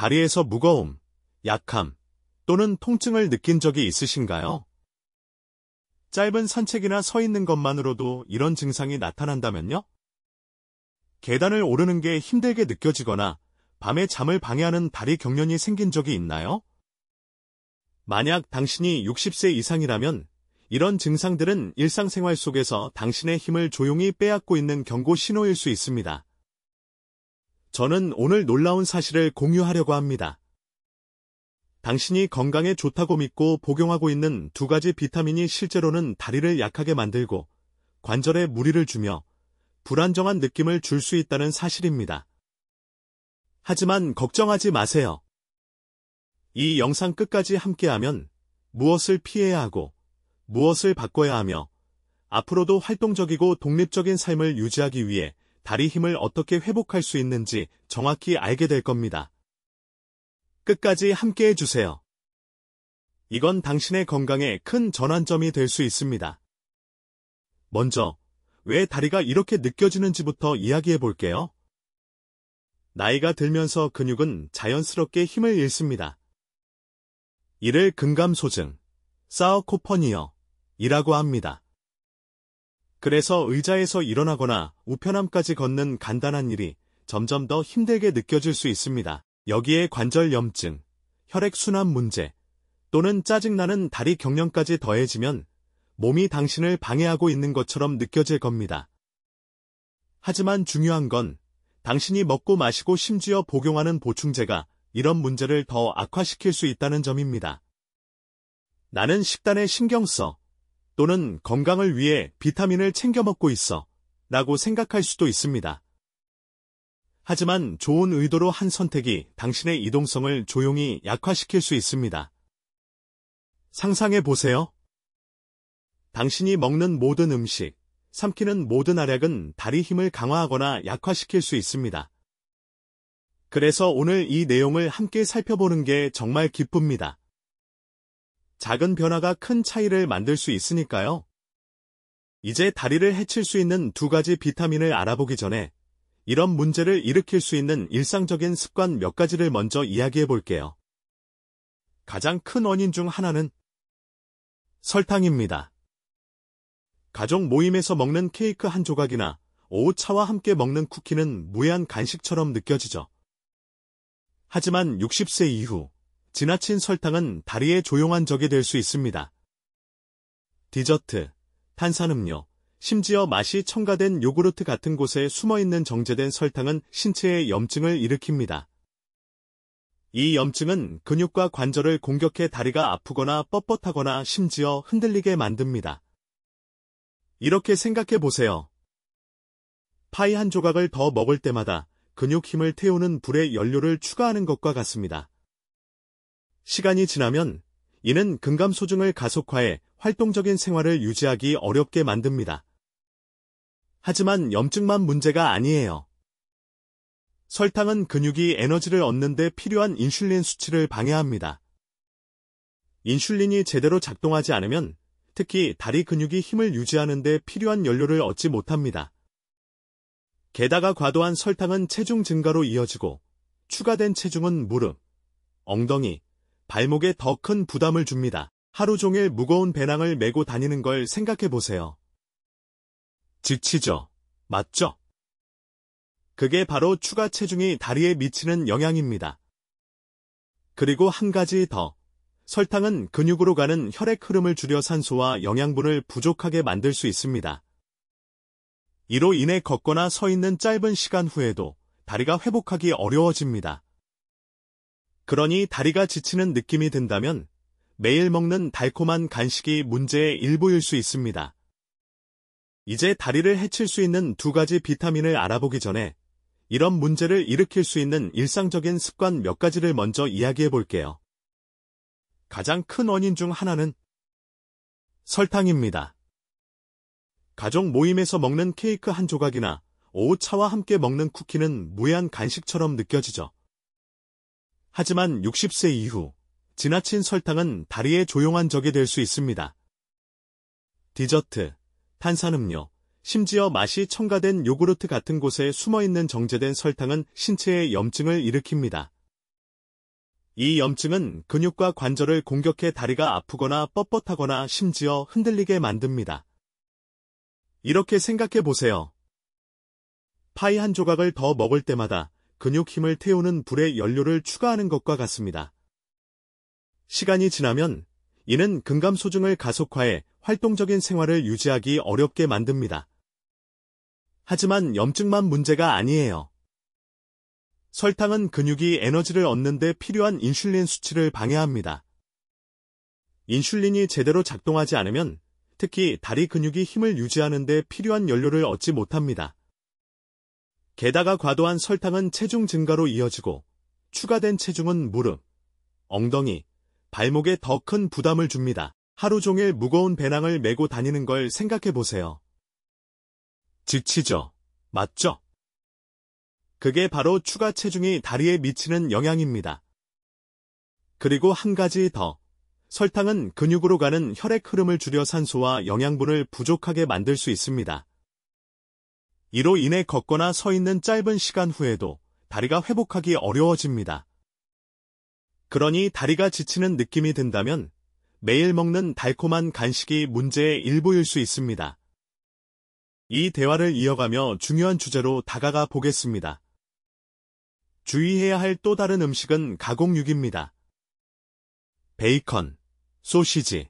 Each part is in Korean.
다리에서 무거움, 약함 또는 통증을 느낀 적이 있으신가요? 짧은 산책이나 서 있는 것만으로도 이런 증상이 나타난다면요? 계단을 오르는 게 힘들게 느껴지거나 밤에 잠을 방해하는 다리 경련이 생긴 적이 있나요? 만약 당신이 60세 이상이라면 이런 증상들은 일상생활 속에서 당신의 힘을 조용히 빼앗고 있는 경고 신호일 수 있습니다. 저는 오늘 놀라운 사실을 공유하려고 합니다. 당신이 건강에 좋다고 믿고 복용하고 있는 두 가지 비타민이 실제로는 다리를 약하게 만들고 관절에 무리를 주며 불안정한 느낌을 줄 수 있다는 사실입니다. 하지만 걱정하지 마세요. 이 영상 끝까지 함께하면 무엇을 피해야 하고 무엇을 바꿔야 하며 앞으로도 활동적이고 독립적인 삶을 유지하기 위해 다리 힘을 어떻게 회복할 수 있는지 정확히 알게 될 겁니다. 끝까지 함께해 주세요. 이건 당신의 건강에 큰 전환점이 될 수 있습니다. 먼저, 왜 다리가 이렇게 느껴지는지부터 이야기해 볼게요. 나이가 들면서 근육은 자연스럽게 힘을 잃습니다. 이를 근감소증, 사어코퍼니어이라고 합니다. 그래서 의자에서 일어나거나 우편함까지 걷는 간단한 일이 점점 더 힘들게 느껴질 수 있습니다. 여기에 관절 염증, 혈액순환 문제, 또는 짜증나는 다리 경련까지 더해지면 몸이 당신을 방해하고 있는 것처럼 느껴질 겁니다. 하지만 중요한 건 당신이 먹고 마시고 심지어 복용하는 보충제가 이런 문제를 더 악화시킬 수 있다는 점입니다. 나는 식단에 신경 써, 또는 건강을 위해 비타민을 챙겨 먹고 있어, 라고 생각할 수도 있습니다. 하지만 좋은 의도로 한 선택이 당신의 이동성을 조용히 약화시킬 수 있습니다. 상상해 보세요. 당신이 먹는 모든 음식, 삼키는 모든 알약은 다리 힘을 강화하거나 약화시킬 수 있습니다. 그래서 오늘 이 내용을 함께 살펴보는 게 정말 기쁩니다. 작은 변화가 큰 차이를 만들 수 있으니까요. 이제 다리를 해칠 수 있는 두 가지 비타민을 알아보기 전에 이런 문제를 일으킬 수 있는 일상적인 습관 몇 가지를 먼저 이야기해 볼게요. 가장 큰 원인 중 하나는 설탕입니다. 가족 모임에서 먹는 케이크 한 조각이나 오후 차와 함께 먹는 쿠키는 무해한 간식처럼 느껴지죠. 하지만 60세 이후 지나친 설탕은 다리의 조용한 적이 될 수 있습니다. 디저트, 탄산음료, 심지어 맛이 첨가된 요구르트 같은 곳에 숨어있는 정제된 설탕은 신체에 염증을 일으킵니다. 이 염증은 근육과 관절을 공격해 다리가 아프거나 뻣뻣하거나 심지어 흔들리게 만듭니다. 이렇게 생각해 보세요. 파이 한 조각을 더 먹을 때마다 근육 힘을 태우는 불에 연료를 추가하는 것과 같습니다. 시간이 지나면 이는 근감소증을 가속화해 활동적인 생활을 유지하기 어렵게 만듭니다. 하지만 염증만 문제가 아니에요. 설탕은 근육이 에너지를 얻는 데 필요한 인슐린 수치를 방해합니다. 인슐린이 제대로 작동하지 않으면 특히 다리 근육이 힘을 유지하는 데 필요한 연료를 얻지 못합니다. 게다가 과도한 설탕은 체중 증가로 이어지고 추가된 체중은 무릎, 엉덩이, 발목에 더 큰 부담을 줍니다. 하루 종일 무거운 배낭을 메고 다니는 걸 생각해 보세요. 지치죠? 맞죠? 그게 바로 추가 체중이 다리에 미치는 영향입니다. 그리고 한 가지 더. 설탕은 근육으로 가는 혈액 흐름을 줄여 산소와 영양분을 부족하게 만들 수 있습니다. 이로 인해 걷거나 서 있는 짧은 시간 후에도 다리가 회복하기 어려워집니다. 그러니 다리가 지치는 느낌이 든다면 매일 먹는 달콤한 간식이 문제의 일부일 수 있습니다. 이제 다리를 해칠 수 있는 두 가지 비타민을 알아보기 전에 이런 문제를 일으킬 수 있는 일상적인 습관 몇 가지를 먼저 이야기해 볼게요. 가장 큰 원인 중 하나는 설탕입니다. 가족 모임에서 먹는 케이크 한 조각이나 오후 차와 함께 먹는 쿠키는 무해한 간식처럼 느껴지죠. 하지만 60세 이후 지나친 설탕은 다리의 조용한 적이 될 수 있습니다. 디저트, 탄산음료, 심지어 맛이 첨가된 요구르트 같은 곳에 숨어있는 정제된 설탕은 신체에 염증을 일으킵니다. 이 염증은 근육과 관절을 공격해 다리가 아프거나 뻣뻣하거나 심지어 흔들리게 만듭니다. 이렇게 생각해 보세요. 파이 한 조각을 더 먹을 때마다 근육 힘을 태우는 불에 연료를 추가하는 것과 같습니다. 시간이 지나면 이는 근감소증을 가속화해 활동적인 생활을 유지하기 어렵게 만듭니다. 하지만 염증만 문제가 아니에요. 설탕은 근육이 에너지를 얻는 데 필요한 인슐린 수치를 방해합니다. 인슐린이 제대로 작동하지 않으면 특히 다리 근육이 힘을 유지하는 데 필요한 연료를 얻지 못합니다. 게다가 과도한 설탕은 체중 증가로 이어지고 추가된 체중은 무릎, 엉덩이, 발목에 더 큰 부담을 줍니다. 하루 종일 무거운 배낭을 메고 다니는 걸 생각해 보세요. 지치죠? 맞죠? 그게 바로 추가 체중이 다리에 미치는 영향입니다. 그리고 한 가지 더. 설탕은 근육으로 가는 혈액 흐름을 줄여 산소와 영양분을 부족하게 만들 수 있습니다. 이로 인해 걷거나 서 있는 짧은 시간 후에도 다리가 회복하기 어려워집니다. 그러니 다리가 지치는 느낌이 든다면 매일 먹는 달콤한 간식이 문제의 일부일 수 있습니다. 이 대화를 이어가며 중요한 주제로 다가가 보겠습니다. 주의해야 할 또 다른 음식은 가공육입니다. 베이컨, 소시지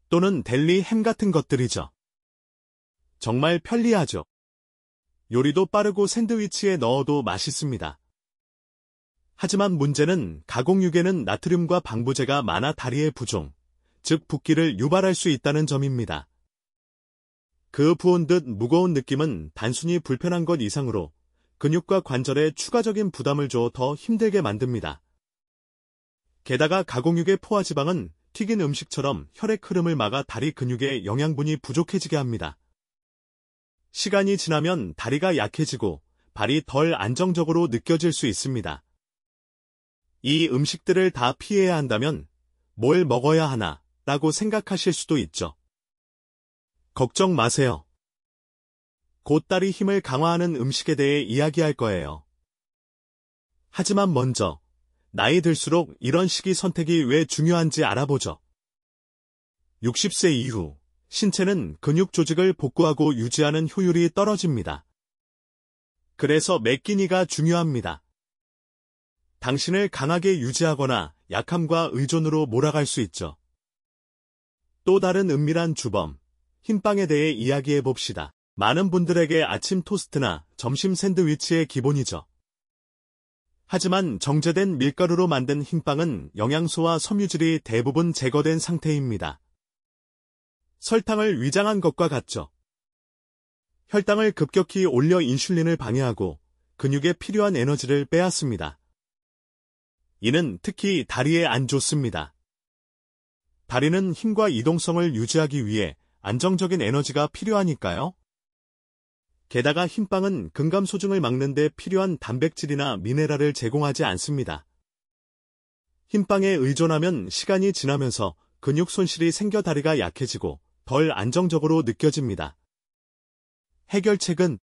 또는 델리 햄 같은 것들이죠. 정말 편리하죠. 요리도 빠르고 샌드위치에 넣어도 맛있습니다. 하지만 문제는 가공육에는 나트륨과 방부제가 많아 다리의 부종, 즉 붓기를 유발할 수 있다는 점입니다. 그 부은 듯 무거운 느낌은 단순히 불편한 것 이상으로 근육과 관절에 추가적인 부담을 줘 더 힘들게 만듭니다. 게다가 가공육의 포화지방은 튀긴 음식처럼 혈액 흐름을 막아 다리 근육에 영양분이 부족해지게 합니다. 시간이 지나면 다리가 약해지고 발이 덜 안정적으로 느껴질 수 있습니다. 이 음식들을 다 피해야 한다면 뭘 먹어야 하나 라고 생각하실 수도 있죠. 걱정 마세요. 곧 다리 힘을 강화하는 음식에 대해 이야기할 거예요. 하지만 먼저 나이 들수록 이런 식이 선택이 왜 중요한지 알아보죠. 60세 이후 신체는 근육 조직을 복구하고 유지하는 효율이 떨어집니다. 그래서 매 끼니가 중요합니다. 당신을 강하게 유지하거나 약함과 의존으로 몰아갈 수 있죠. 또 다른 은밀한 주범, 흰빵에 대해 이야기해 봅시다. 많은 분들에게 아침 토스트나 점심 샌드위치의 기본이죠. 하지만 정제된 밀가루로 만든 흰빵은 영양소와 섬유질이 대부분 제거된 상태입니다. 설탕을 위장한 것과 같죠. 혈당을 급격히 올려 인슐린을 방해하고 근육에 필요한 에너지를 빼앗습니다. 이는 특히 다리에 안 좋습니다. 다리는 힘과 이동성을 유지하기 위해 안정적인 에너지가 필요하니까요. 게다가 흰빵은 근감소증을 막는 데 필요한 단백질이나 미네랄을 제공하지 않습니다. 흰빵에 의존하면 시간이 지나면서 근육 손실이 생겨 다리가 약해지고 덜 안정적으로 느껴집니다. 해결책은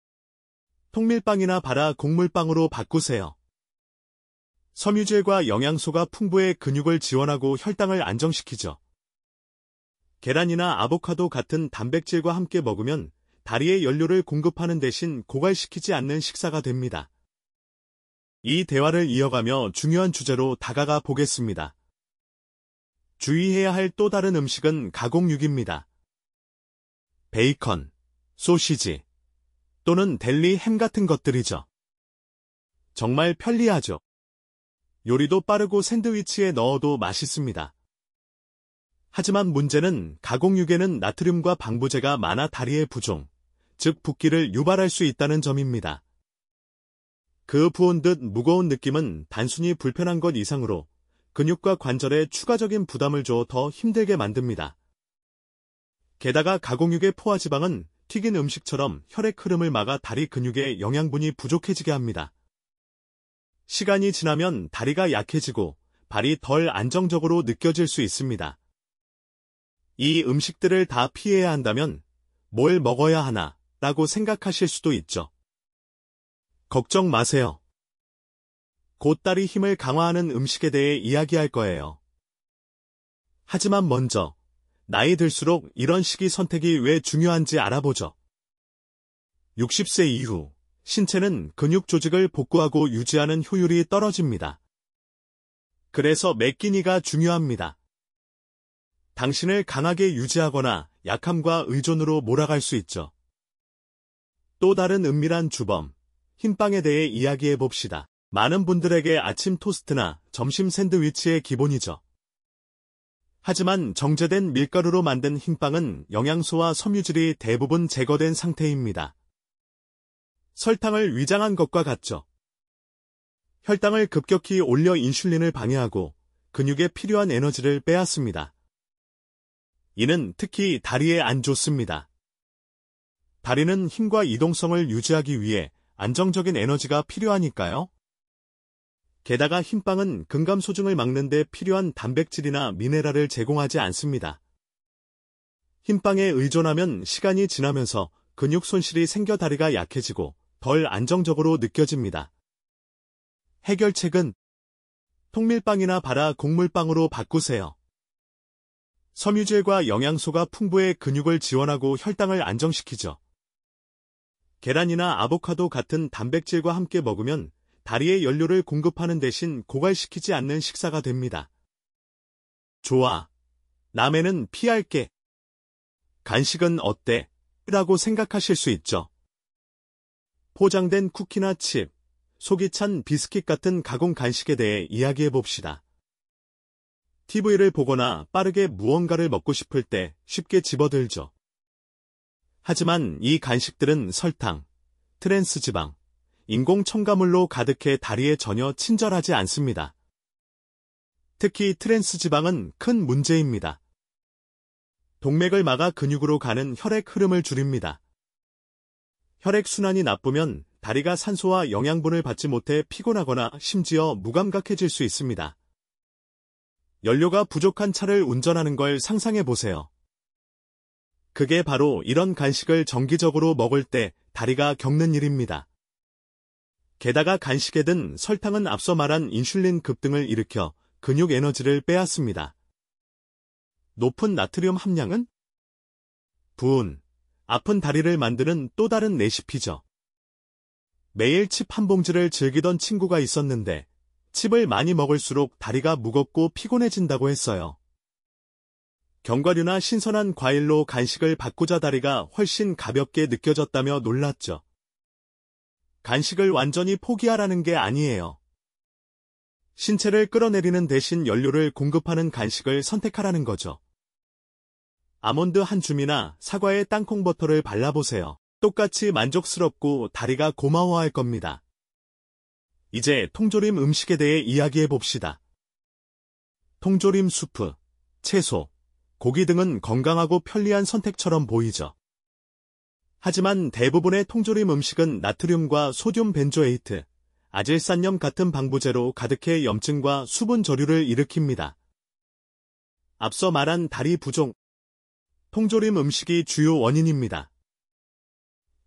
통밀빵이나 발화 곡물빵으로 바꾸세요. 섬유질과 영양소가 풍부해 근육을 지원하고 혈당을 안정시키죠. 계란이나 아보카도 같은 단백질과 함께 먹으면 다리에 연료를 공급하는 대신 고갈시키지 않는 식사가 됩니다. 이 대화를 이어가며 중요한 주제로 다가가 보겠습니다. 주의해야 할 또 다른 음식은 가공육입니다. 베이컨, 소시지 또는 델리 햄 같은 것들이죠. 정말 편리하죠. 요리도 빠르고 샌드위치에 넣어도 맛있습니다. 하지만 문제는 가공육에는 나트륨과 방부제가 많아 다리의 부종, 즉 붓기를 유발할 수 있다는 점입니다. 그 부은 듯 무거운 느낌은 단순히 불편한 것 이상으로 근육과 관절에 추가적인 부담을 줘 더 힘들게 만듭니다. 게다가 가공육의 포화지방은 튀긴 음식처럼 혈액 흐름을 막아 다리 근육에 영양분이 부족해지게 합니다. 시간이 지나면 다리가 약해지고 발이 덜 안정적으로 느껴질 수 있습니다. 이 음식들을 다 피해야 한다면 뭘 먹어야 하나 라고 생각하실 수도 있죠. 걱정 마세요. 곧 다리 힘을 강화하는 음식에 대해 이야기할 거예요. 하지만 먼저 나이 들수록 이런 식이 선택이 왜 중요한지 알아보죠. 60세 이후 신체는 근육 조직을 복구하고 유지하는 효율이 떨어집니다. 그래서 매 끼니가 중요합니다. 당신을 강하게 유지하거나 약함과 의존으로 몰아갈 수 있죠. 또 다른 은밀한 주범, 흰빵에 대해 이야기해 봅시다. 많은 분들에게 아침 토스트나 점심 샌드위치의 기본이죠. 하지만 정제된 밀가루로 만든 흰빵은 영양소와 섬유질이 대부분 제거된 상태입니다. 설탕을 위장한 것과 같죠. 혈당을 급격히 올려 인슐린을 방해하고 근육에 필요한 에너지를 빼앗습니다. 이는 특히 다리에 안 좋습니다. 다리는 힘과 이동성을 유지하기 위해 안정적인 에너지가 필요하니까요. 게다가 흰빵은 근감소증을 막는 데 필요한 단백질이나 미네랄을 제공하지 않습니다. 흰빵에 의존하면 시간이 지나면서 근육 손실이 생겨 다리가 약해지고 덜 안정적으로 느껴집니다. 해결책은 통밀빵이나 발화 곡물빵으로 바꾸세요. 섬유질과 영양소가 풍부해 근육을 지원하고 혈당을 안정시키죠. 계란이나 아보카도 같은 단백질과 함께 먹으면 다리에 연료를 공급하는 대신 고갈시키지 않는 식사가 됩니다. 좋아. 남해는 피할게. 간식은 어때? 라고 생각하실 수 있죠. 포장된 쿠키나 칩, 속이 찬 비스킷 같은 가공 간식에 대해 이야기해 봅시다. TV를 보거나 빠르게 무언가를 먹고 싶을 때 쉽게 집어들죠. 하지만 이 간식들은 설탕, 트랜스 지방, 인공 첨가물로 가득해 다리에 전혀 친절하지 않습니다. 특히 트랜스 지방은 큰 문제입니다. 동맥을 막아 근육으로 가는 혈액 흐름을 줄입니다. 혈액순환이 나쁘면 다리가 산소와 영양분을 받지 못해 피곤하거나 심지어 무감각해질 수 있습니다. 연료가 부족한 차를 운전하는 걸 상상해 보세요. 그게 바로 이런 간식을 정기적으로 먹을 때 다리가 겪는 일입니다. 게다가 간식에 든 설탕은 앞서 말한 인슐린 급등을 일으켜 근육 에너지를 빼앗습니다. 높은 나트륨 함량은 부은, 아픈 다리를 만드는 또 다른 레시피죠. 매일 칩 한 봉지를 즐기던 친구가 있었는데 칩을 많이 먹을수록 다리가 무겁고 피곤해진다고 했어요. 견과류나 신선한 과일로 간식을 바꾸자 다리가 훨씬 가볍게 느껴졌다며 놀랐죠. 간식을 완전히 포기하라는 게 아니에요. 신체를 끌어내리는 대신 연료를 공급하는 간식을 선택하라는 거죠. 아몬드 한 줌이나 사과에 땅콩버터를 발라보세요. 똑같이 만족스럽고 다리가 고마워할 겁니다. 이제 통조림 음식에 대해 이야기해 봅시다. 통조림 수프, 채소, 고기 등은 건강하고 편리한 선택처럼 보이죠. 하지만 대부분의 통조림 음식은 나트륨과 소듐 벤조에이트, 아질산염 같은 방부제로 가득해 염증과 수분 저류를 일으킵니다. 앞서 말한 다리 부종, 통조림 음식이 주요 원인입니다.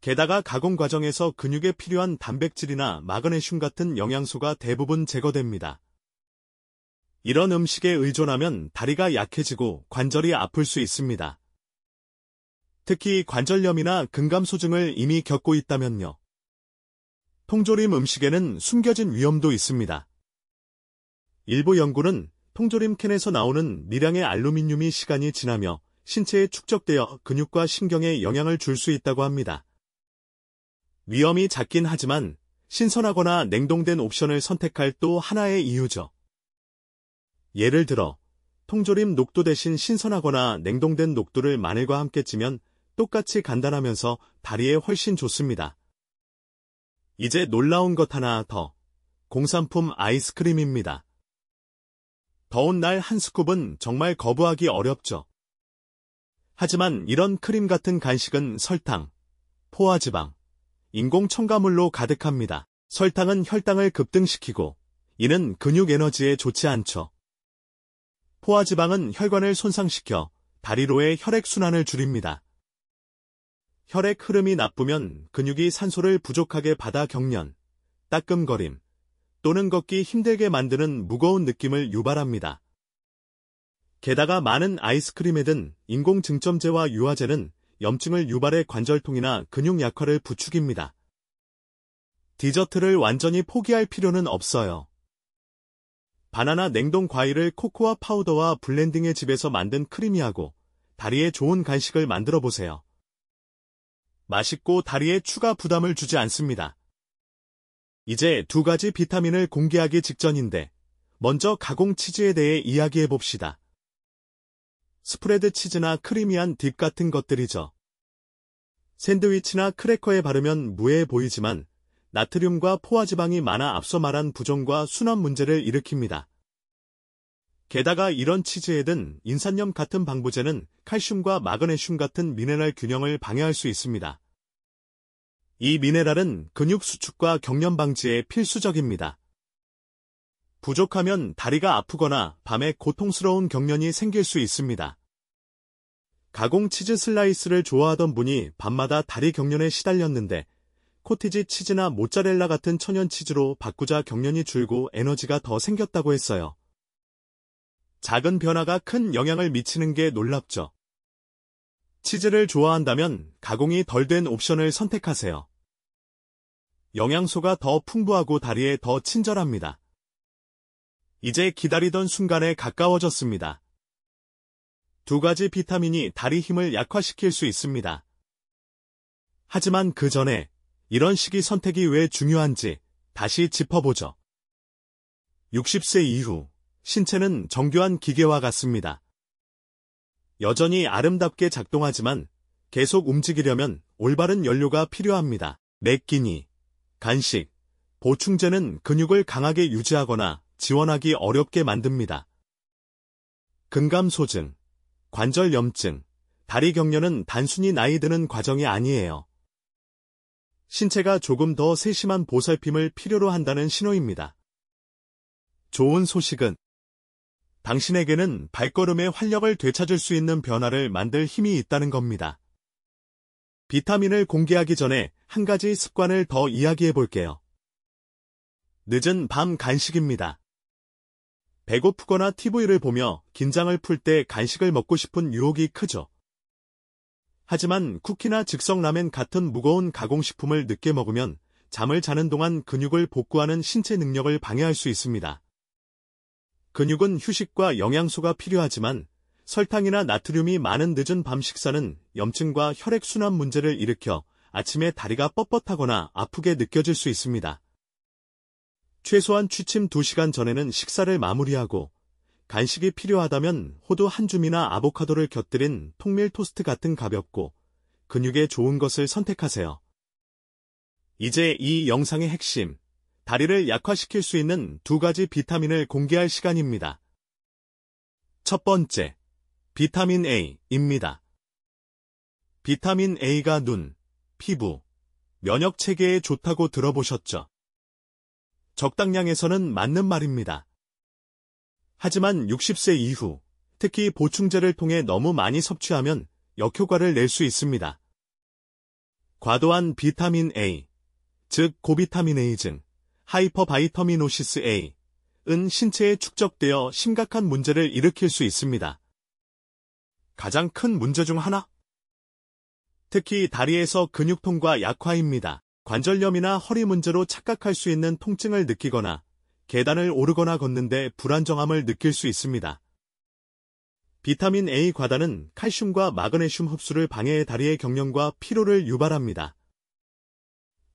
게다가 가공 과정에서 근육에 필요한 단백질이나 마그네슘 같은 영양소가 대부분 제거됩니다. 이런 음식에 의존하면 다리가 약해지고 관절이 아플 수 있습니다. 특히 관절염이나 근감소증을 이미 겪고 있다면요. 통조림 음식에는 숨겨진 위험도 있습니다. 일부 연구는 통조림 캔에서 나오는 미량의 알루미늄이 시간이 지나며 신체에 축적되어 근육과 신경에 영향을 줄 수 있다고 합니다. 위험이 작긴 하지만 신선하거나 냉동된 옵션을 선택할 또 하나의 이유죠. 예를 들어 통조림 녹두 대신 신선하거나 냉동된 녹두를 마늘과 함께 찌면 똑같이 간단하면서 다리에 훨씬 좋습니다. 이제 놀라운 것 하나 더. 공산품 아이스크림입니다. 더운 날 한 스쿱은 정말 거부하기 어렵죠. 하지만 이런 크림 같은 간식은 설탕, 포화지방, 인공 첨가물로 가득합니다. 설탕은 혈당을 급등시키고 이는 근육 에너지에 좋지 않죠. 포화지방은 혈관을 손상시켜 다리로의 혈액순환을 줄입니다. 혈액 흐름이 나쁘면 근육이 산소를 부족하게 받아 경련, 따끔거림, 또는 걷기 힘들게 만드는 무거운 느낌을 유발합니다. 게다가 많은 아이스크림에 든 인공 증점제와 유화제는 염증을 유발해 관절통이나 근육 약화를 부추깁니다. 디저트를 완전히 포기할 필요는 없어요. 바나나 냉동 과일을 코코아 파우더와 블렌딩해 집에서 만든 크리미하고 다리에 좋은 간식을 만들어 보세요. 맛있고 다리에 추가 부담을 주지 않습니다. 이제 두 가지 비타민을 공개하기 직전인데 먼저 가공 치즈에 대해 이야기해 봅시다. 스프레드 치즈나 크리미한 딥 같은 것들이죠. 샌드위치나 크래커에 바르면 무해해 보이지만 나트륨과 포화지방이 많아 앞서 말한 부종과 순환 문제를 일으킵니다. 게다가 이런 치즈에 든 인산염 같은 방부제는 칼슘과 마그네슘 같은 미네랄 균형을 방해할 수 있습니다. 이 미네랄은 근육 수축과 경련 방지에 필수적입니다. 부족하면 다리가 아프거나 밤에 고통스러운 경련이 생길 수 있습니다. 가공 치즈 슬라이스를 좋아하던 분이 밤마다 다리 경련에 시달렸는데 코티지 치즈나 모짜렐라 같은 천연 치즈로 바꾸자 경련이 줄고 에너지가 더 생겼다고 했어요. 작은 변화가 큰 영향을 미치는 게 놀랍죠. 치즈를 좋아한다면 가공이 덜 된 옵션을 선택하세요. 영양소가 더 풍부하고 다리에 더 친절합니다. 이제 기다리던 순간에 가까워졌습니다. 두 가지 비타민이 다리 힘을 약화시킬 수 있습니다. 하지만 그 전에 이런 식이 선택이 왜 중요한지 다시 짚어보죠. 60세 이후 신체는 정교한 기계와 같습니다. 여전히 아름답게 작동하지만 계속 움직이려면 올바른 연료가 필요합니다. 렉기니, 간식, 보충제는 근육을 강하게 유지하거나 지원하기 어렵게 만듭니다. 근감소증, 관절 염증, 다리 경련은 단순히 나이 드는 과정이 아니에요. 신체가 조금 더 세심한 보살핌을 필요로 한다는 신호입니다. 좋은 소식은 당신에게는 발걸음의 활력을 되찾을 수 있는 변화를 만들 힘이 있다는 겁니다. 비타민을 공개하기 전에 한 가지 습관을 더 이야기해 볼게요. 늦은 밤 간식입니다. 배고프거나 TV를 보며 긴장을 풀 때 간식을 먹고 싶은 유혹이 크죠. 하지만 쿠키나 즉석라멘 같은 무거운 가공식품을 늦게 먹으면 잠을 자는 동안 근육을 복구하는 신체 능력을 방해할 수 있습니다. 근육은 휴식과 영양소가 필요하지만 설탕이나 나트륨이 많은 늦은 밤 식사는 염증과 혈액순환 문제를 일으켜 아침에 다리가 뻣뻣하거나 아프게 느껴질 수 있습니다. 최소한 취침 2시간 전에는 식사를 마무리하고 간식이 필요하다면 호두 한 줌이나 아보카도를 곁들인 통밀 토스트 같은 가볍고 근육에 좋은 것을 선택하세요. 이제 이 영상의 핵심, 다리를 약화시킬 수 있는 두 가지 비타민을 공개할 시간입니다. 첫 번째, 비타민 A입니다. 비타민 A가 눈, 피부, 면역 체계에 좋다고 들어보셨죠? 적당량에서는 맞는 말입니다. 하지만 60세 이후, 특히 보충제를 통해 너무 많이 섭취하면 역효과를 낼 수 있습니다. 과도한 비타민 A, 즉 고비타민 A증, 하이퍼바이터미노시스 A은 신체에 축적되어 심각한 문제를 일으킬 수 있습니다. 가장 큰 문제 중 하나? 특히 다리에서 근육통과 약화입니다. 관절염이나 허리 문제로 착각할 수 있는 통증을 느끼거나 계단을 오르거나 걷는데 불안정함을 느낄 수 있습니다. 비타민 A 과다는 칼슘과 마그네슘 흡수를 방해해 다리의 경련과 피로를 유발합니다.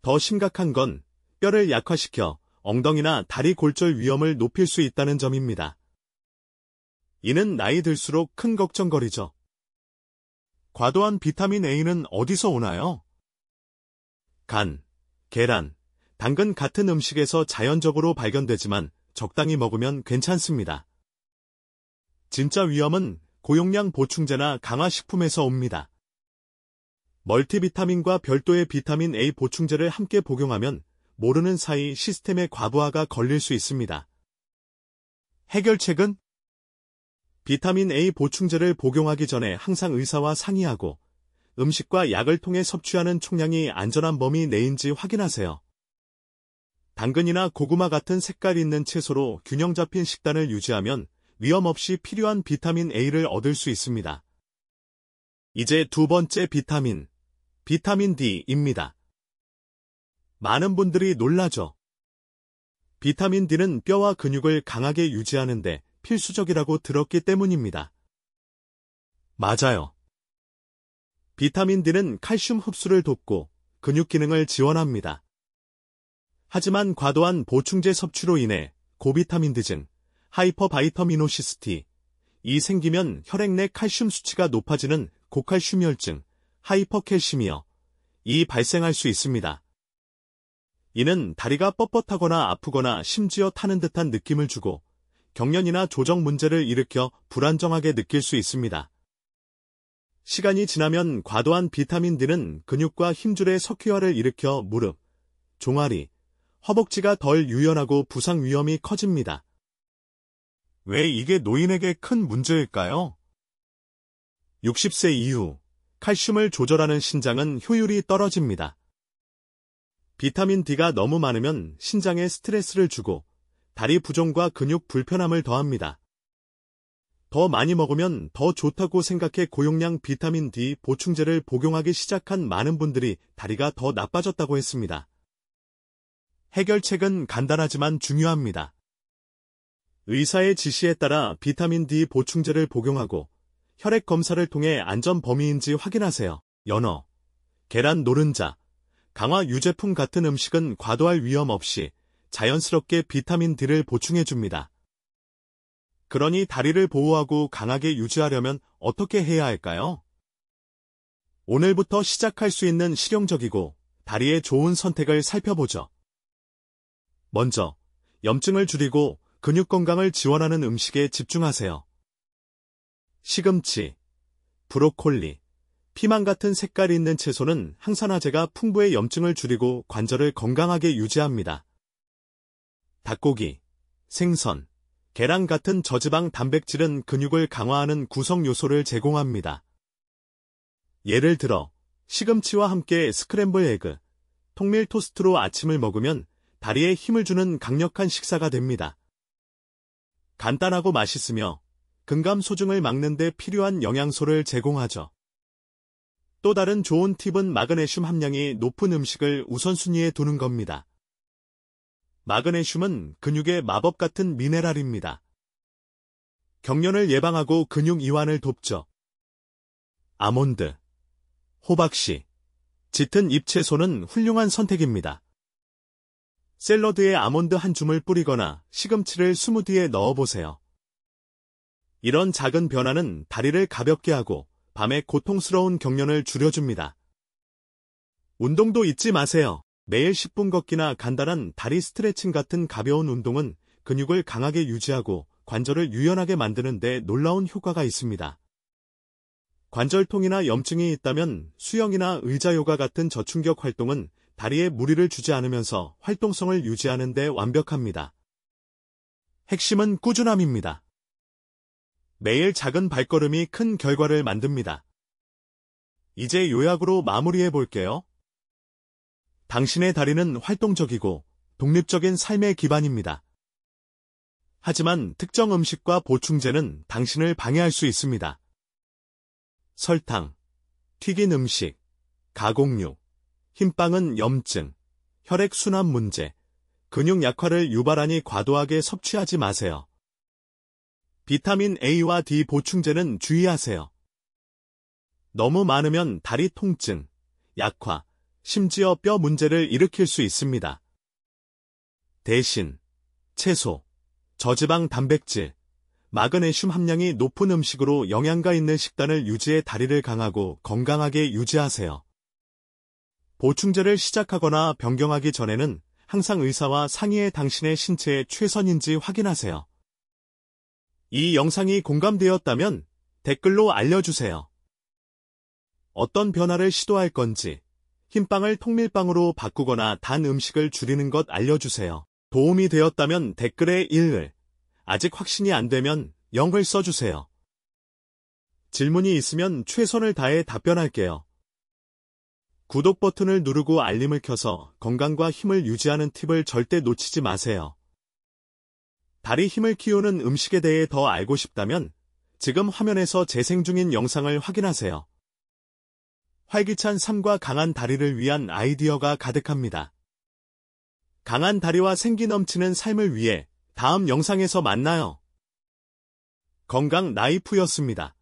더 심각한 건 뼈를 약화시켜 엉덩이나 다리 골절 위험을 높일 수 있다는 점입니다. 이는 나이 들수록 큰 걱정거리죠. 과도한 비타민 A는 어디서 오나요? 간, 계란, 당근 같은 음식에서 자연적으로 발견되지만 적당히 먹으면 괜찮습니다. 진짜 위험은 고용량 보충제나 강화식품에서 옵니다. 멀티비타민과 별도의 비타민 A 보충제를 함께 복용하면 모르는 사이 시스템의 과부하가 걸릴 수 있습니다. 해결책은? 비타민 A 보충제를 복용하기 전에 항상 의사와 상의하고 음식과 약을 통해 섭취하는 총량이 안전한 범위 내인지 확인하세요. 당근이나 고구마 같은 색깔 있는 채소로 균형 잡힌 식단을 유지하면 위험 없이 필요한 비타민 A를 얻을 수 있습니다. 이제 두 번째 비타민 D입니다. 많은 분들이 놀라죠. 비타민 D는 뼈와 근육을 강하게 유지하는데 필수적이라고 들었기 때문입니다. 맞아요. 비타민 D는 칼슘 흡수를 돕고 근육 기능을 지원합니다. 하지만 과도한 보충제 섭취로 인해 고비타민드증, 하이퍼바이터미노시스티, 이 생기면 혈액 내 칼슘 수치가 높아지는 고칼슘혈증, 하이퍼캘시미어, 이 발생할 수 있습니다. 이는 다리가 뻣뻣하거나 아프거나 심지어 타는 듯한 느낌을 주고 경련이나 조정 문제를 일으켜 불안정하게 느낄 수 있습니다. 시간이 지나면 과도한 비타민 D는 근육과 힘줄의 석회화를 일으켜 무릎, 종아리, 허벅지가 덜 유연하고 부상 위험이 커집니다. 왜 이게 노인에게 큰 문제일까요? 60세 이후 칼슘을 조절하는 신장은 효율이 떨어집니다. 비타민 D가 너무 많으면 신장에 스트레스를 주고 다리 부종과 근육 불편함을 더합니다. 더 많이 먹으면 더 좋다고 생각해 고용량 비타민 D 보충제를 복용하기 시작한 많은 분들이 다리가 더 나빠졌다고 했습니다. 해결책은 간단하지만 중요합니다. 의사의 지시에 따라 비타민 D 보충제를 복용하고 혈액 검사를 통해 안전 범위인지 확인하세요. 연어, 계란 노른자, 강화 유제품 같은 음식은 과도할 위험 없이 자연스럽게 비타민 D를 보충해줍니다. 그러니 다리를 보호하고 강하게 유지하려면 어떻게 해야 할까요? 오늘부터 시작할 수 있는 실용적이고 다리에 좋은 선택을 살펴보죠. 먼저, 염증을 줄이고 근육 건강을 지원하는 음식에 집중하세요. 시금치, 브로콜리, 피망 같은 색깔이 있는 채소는 항산화제가 풍부해 염증을 줄이고 관절을 건강하게 유지합니다. 닭고기, 생선, 계란 같은 저지방 단백질은 근육을 강화하는 구성 요소를 제공합니다. 예를 들어 시금치와 함께 스크램블 에그, 통밀 토스트로 아침을 먹으면 다리에 힘을 주는 강력한 식사가 됩니다. 간단하고 맛있으며 근감소증을 막는 데 필요한 영양소를 제공하죠. 또 다른 좋은 팁은 마그네슘 함량이 높은 음식을 우선순위에 두는 겁니다. 마그네슘은 근육의 마법 같은 미네랄입니다. 경련을 예방하고 근육 이완을 돕죠. 아몬드, 호박씨, 짙은 잎채소는 훌륭한 선택입니다. 샐러드에 아몬드 한 줌을 뿌리거나 시금치를 스무디에 넣어보세요. 이런 작은 변화는 다리를 가볍게 하고 밤에 고통스러운 경련을 줄여줍니다. 운동도 잊지 마세요. 매일 10분 걷기나 간단한 다리 스트레칭 같은 가벼운 운동은 근육을 강하게 유지하고 관절을 유연하게 만드는 데 놀라운 효과가 있습니다. 관절통이나 염증이 있다면 수영이나 의자 요가 같은 저충격 활동은 다리에 무리를 주지 않으면서 활동성을 유지하는 데 완벽합니다. 핵심은 꾸준함입니다. 매일 작은 발걸음이 큰 결과를 만듭니다. 이제 요약으로 마무리해 볼게요. 당신의 다리는 활동적이고 독립적인 삶의 기반입니다. 하지만 특정 음식과 보충제는 당신을 방해할 수 있습니다. 설탕, 튀긴 음식, 가공육, 흰빵은 염증, 혈액순환 문제, 근육 약화를 유발하니 과도하게 섭취하지 마세요. 비타민 A와 D 보충제는 주의하세요. 너무 많으면 다리 통증, 약화, 심지어 뼈 문제를 일으킬 수 있습니다. 대신 채소, 저지방 단백질, 마그네슘 함량이 높은 음식으로 영양가 있는 식단을 유지해 다리를 강하고 건강하게 유지하세요. 보충제를 시작하거나 변경하기 전에는 항상 의사와 상의해 당신의 신체에 최선인지 확인하세요. 이 영상이 공감되었다면 댓글로 알려주세요. 어떤 변화를 시도할 건지, 흰빵을 통밀빵으로 바꾸거나 단 음식을 줄이는 것 알려주세요. 도움이 되었다면 댓글에 1을, 아직 확신이 안 되면 0을 써주세요. 질문이 있으면 최선을 다해 답변할게요. 구독 버튼을 누르고 알림을 켜서 건강과 힘을 유지하는 팁을 절대 놓치지 마세요. 다리 힘을 키우는 음식에 대해 더 알고 싶다면 지금 화면에서 재생 중인 영상을 확인하세요. 활기찬 삶과 강한 다리를 위한 아이디어가 가득합니다. 강한 다리와 생기 넘치는 삶을 위해 다음 영상에서 만나요. 건강 라이프였습니다.